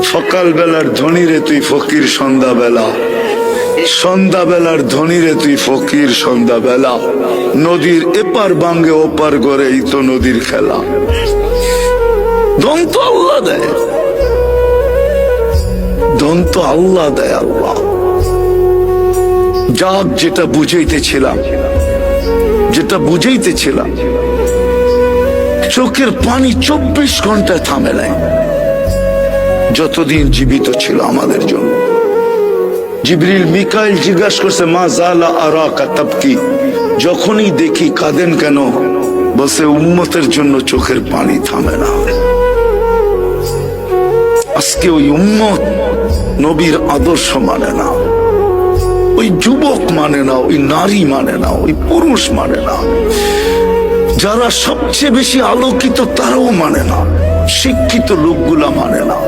সকাল বেলার ধনী রে তুই ফকির সন্ধ্যাবেলা, সন্ধ্যাবেলার ধনী রে তুই ফকির সন্ধ্যাবেলা। নদীর এপার বাঙ্গে ওপার করে এই তো নদীর খেলা। ধন তো আল্লাহ দেয়, ধন তো আল্লাহ দেয়। আল্লাহ যাক, যেটা বুঝাইতেছিলাম, যেটা বুঝাইতেছিলাম, চোখের পানি 24 ঘন্টায় থামে নাই যতদিন জীবিত ছিল আমাদের জন্য। জিবরিল মিকাইল জিজ্ঞাসা করছে, মা জালা আরাকা তাবকি, যখনই দেখি কাঁদেন কেন? বলছে উম্মতের জন্য চোখের পানি থামে না। আজকে ওই উম্মত নবীর আদর্শ মানে না, ওই যুবক মানে না, ওই নারী মানে না, ওই পুরুষ মানে না। যারা সবচেয়ে বেশি আলোকিত তারাও মানে না, শিক্ষিত লোকগুলা মানে না।